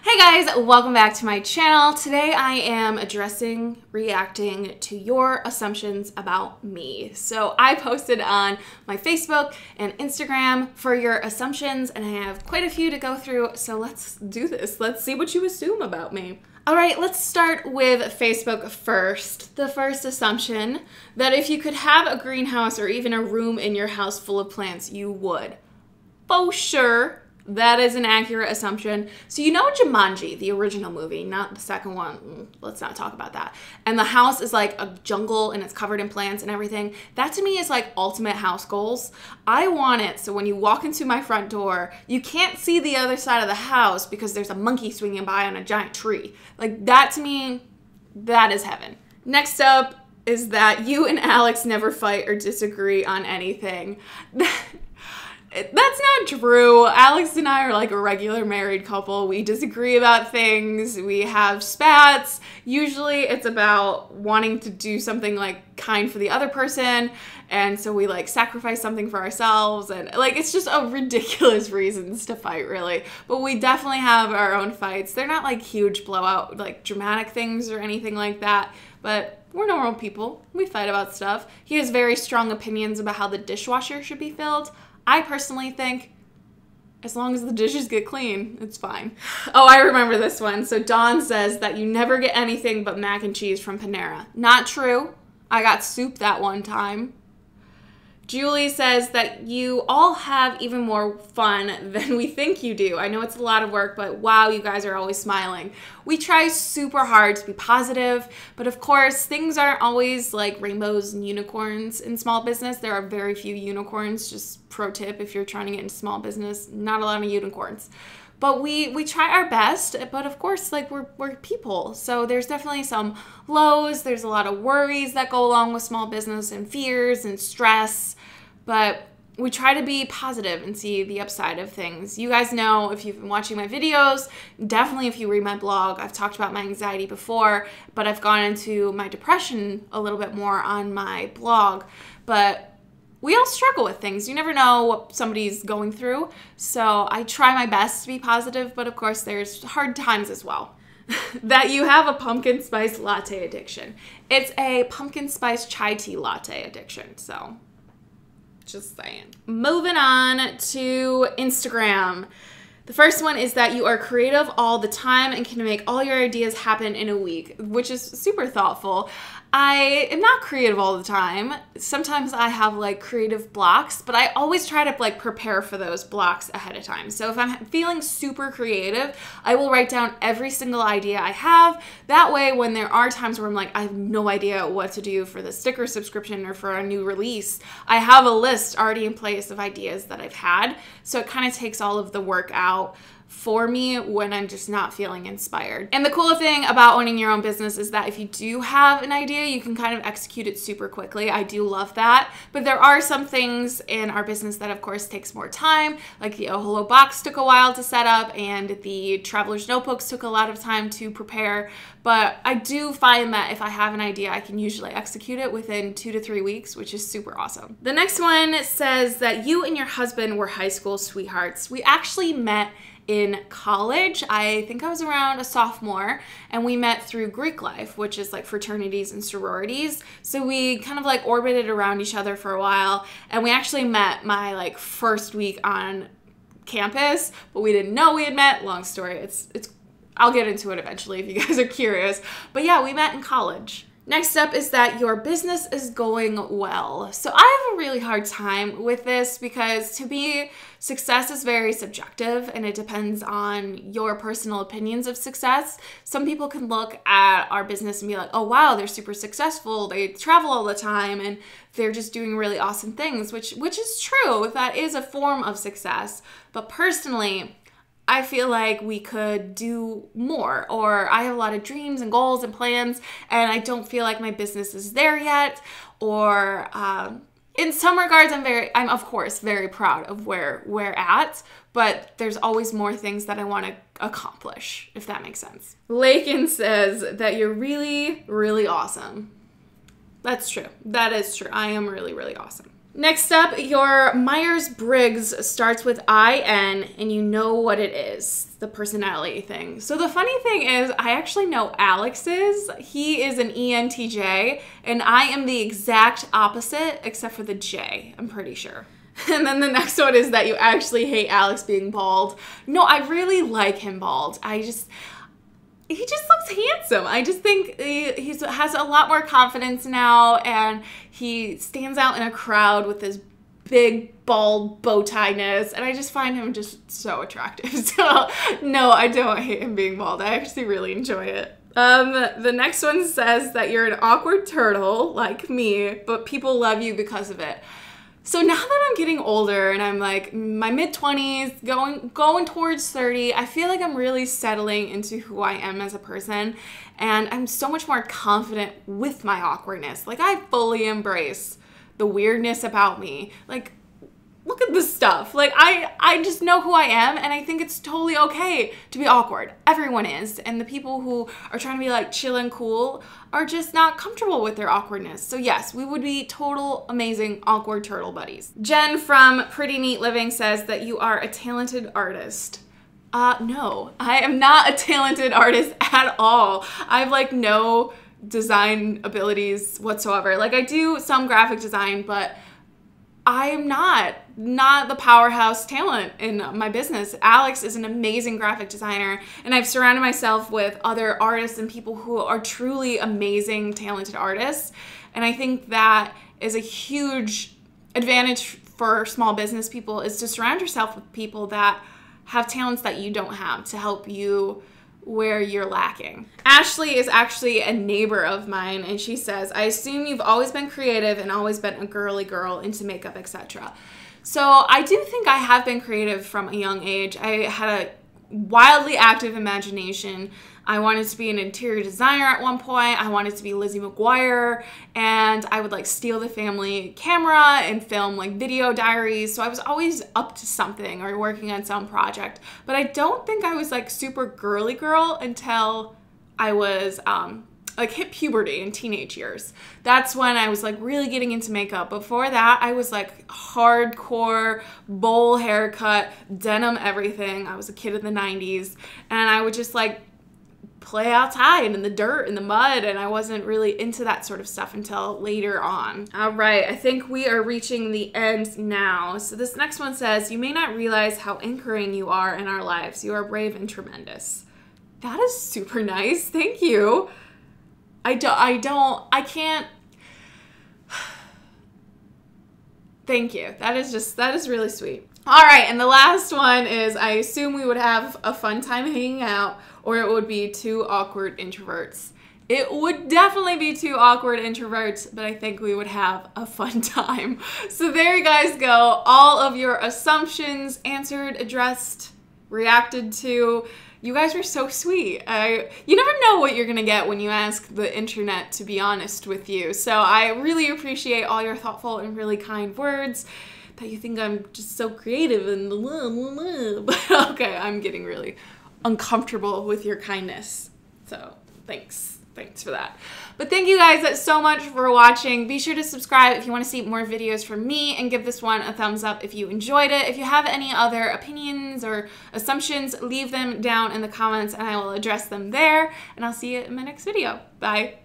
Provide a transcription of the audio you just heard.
Hey guys, welcome back to my channel. Today I am reacting to your assumptions about me. So I posted on my Facebook and Instagram for your assumptions, and I have quite a few to go through, so let's do this. Let's see what you assume about me. All right, let's start with Facebook first. The first assumption, that if you could have a greenhouse or even a room in your house full of plants, you would. For sure. That is an accurate assumption. So you know Jumanji, the original movie, not the second one. Let's not talk about that. And the house is like a jungle and it's covered in plants and everything. That to me is like ultimate house goals. I want it so when you walk into my front door, you can't see the other side of the house because there's a monkey swinging by on a giant tree. Like that to me, that is heaven. Next up is that you and Alex never fight or disagree on anything. That's not true. Alex and I are like a regular married couple. We disagree about things. We have spats. Usually it's about wanting to do something like kind for the other person. And so we like sacrifice something for ourselves. And like, it's just a ridiculous reasons to fight really. But we definitely have our own fights. They're not like huge blowout, like dramatic things or anything like that. But we're normal people. We fight about stuff. He has very strong opinions about how the dishwasher should be filled. I personally think as long as the dishes get clean, it's fine. Oh, I remember this one. So Dawn says that you never get anything but mac and cheese from Panera. Not true. I got soup that one time. Julie says that you all have even more fun than we think you do. I know it's a lot of work, but wow, you guys are always smiling. We try super hard to be positive, but of course, things aren't always like rainbows and unicorns in small business. There are very few unicorns. Just pro tip, if you're trying to get into small business, not a lot of unicorns. But we try our best, but of course, like we're people. So there's definitely some lows. There's a lot of worries that go along with small business and fears and stress. But we try to be positive and see the upside of things. You guys know, if you've been watching my videos, definitely if you read my blog, I've talked about my anxiety before, but I've gone into my depression a little bit more on my blog. But we all struggle with things. You never know what somebody's going through. So I try my best to be positive, but of course there's hard times as well. That you have a pumpkin spice latte addiction. It's a pumpkin spice chai tea latte addiction, so just saying. Moving on to Instagram. The first one is that you are creative all the time and can make all your ideas happen in a week, which is super thoughtful. I am not creative all the time. Sometimes I have like creative blocks, but I always try to like prepare for those blocks ahead of time. So if I'm feeling super creative, I will write down every single idea I have. That way, when there are times where I'm like, I have no idea what to do for the sticker subscription or for a new release, I have a list already in place of ideas that I've had. So it kind of takes all of the work out for me when I'm just not feeling inspired. And the cool thing about owning your own business is that if you do have an idea, you can kind of execute it super quickly. I do love that. But there are some things in our business that of course takes more time, like the Oh Hello box took a while to set up and the traveler's notebooks took a lot of time to prepare. But I do find that if I have an idea, I can usually execute it within 2 to 3 weeks, which is super awesome. The next one says that you and your husband were high school sweethearts. We actually met in college. I think I was around a sophomore, and we met through Greek life, which is like fraternities and sororities. So we kind of like orbited around each other for a while, and we actually met my like first week on campus, but we didn't know we had met. Long story. I'll get into it eventually if you guys are curious. But yeah, we met in college. Next up is that your business is going well. So I have a really hard time with this because to me, success is very subjective and it depends on your personal opinions of success. Some people can look at our business and be like, oh wow, they're super successful. They travel all the time and they're just doing really awesome things, which is true. That is a form of success. But personally, I feel like we could do more, or I have a lot of dreams and goals and plans and I don't feel like my business is there yet, or in some regards I'm of course very proud of where we're at, but there's always more things that I want to accomplish, if that makes sense. Lakin says that you're really, really awesome. That's true. That is true. I am really, really awesome. Next up, your Myers-Briggs starts with IN, and you know what it is, the personality thing. So the funny thing is, I actually know Alex's. He is an ENTJ, and I am the exact opposite, except for the J, I'm pretty sure. And then the next one is that you actually hate Alex being bald. No, I really like him bald. He just looks handsome. I just think he has a lot more confidence now, and he stands out in a crowd with his big bald bow tie-ness, and I just find him just so attractive. So no, I don't hate him being bald. I actually really enjoy it. The next one says that you're an awkward turtle like me, but people love you because of it. So now that I'm getting older and I'm like my mid-20s, going towards 30, I feel like I'm really settling into who I am as a person, and I'm so much more confident with my awkwardness. Like, I fully embrace the weirdness about me. Like, look at this stuff. Like, I just know who I am, and I think it's totally okay to be awkward. Everyone is, and the people who are trying to be like chill and cool are just not comfortable with their awkwardness. So yes, we would be total amazing awkward turtle buddies. Jen from Pretty Neat Living says that you are a talented artist. No, I am not a talented artist at all. I have like no design abilities whatsoever. Like, I do some graphic design, but I am not the powerhouse talent in my business. Alex is an amazing graphic designer, and I've surrounded myself with other artists and people who are truly amazing, talented artists. And I think that is a huge advantage for small business people, is to surround yourself with people that have talents that you don't have to help you where you're lacking. Ashley is actually a neighbor of mine, and she says, I assume you've always been creative and always been a girly girl into makeup, etc. So I do think I have been creative from a young age. I had a wildly active imagination. I wanted to be an interior designer at one point. I wanted to be Lizzie McGuire, and I would like steal the family camera and film like video diaries. So I was always up to something or working on some project. But I don't think I was like super girly girl until I was like hit puberty in teenage years. That's when I was like really getting into makeup. Before that, I was like hardcore bowl haircut, denim everything. I was a kid in the 90s, and I would just like play outside in the dirt, in the mud, and I wasn't really into that sort of stuff until later on. All right, I think we are reaching the end now. So this next one says, you may not realize how anchoring you are in our lives. You are brave and tremendous. That is super nice. Thank you. I can't. Thank you. That is really sweet. All right, and the last one is, I assume we would have a fun time hanging out, or it would be two awkward introverts. It would definitely be two awkward introverts, but I think we would have a fun time. So there you guys go. All of your assumptions answered, addressed, reacted to. You guys are so sweet. You never know what you're gonna get when you ask the internet to be honest with you. So I really appreciate all your thoughtful and really kind words. That you think I'm just so creative and blah, blah, blah. But okay, I'm getting really uncomfortable with your kindness. So thanks for that. But thank you guys so much for watching. Be sure to subscribe if you want to see more videos from me, and give this one a thumbs up if you enjoyed it. If you have any other opinions or assumptions, leave them down in the comments and I will address them there. And I'll see you in my next video. Bye.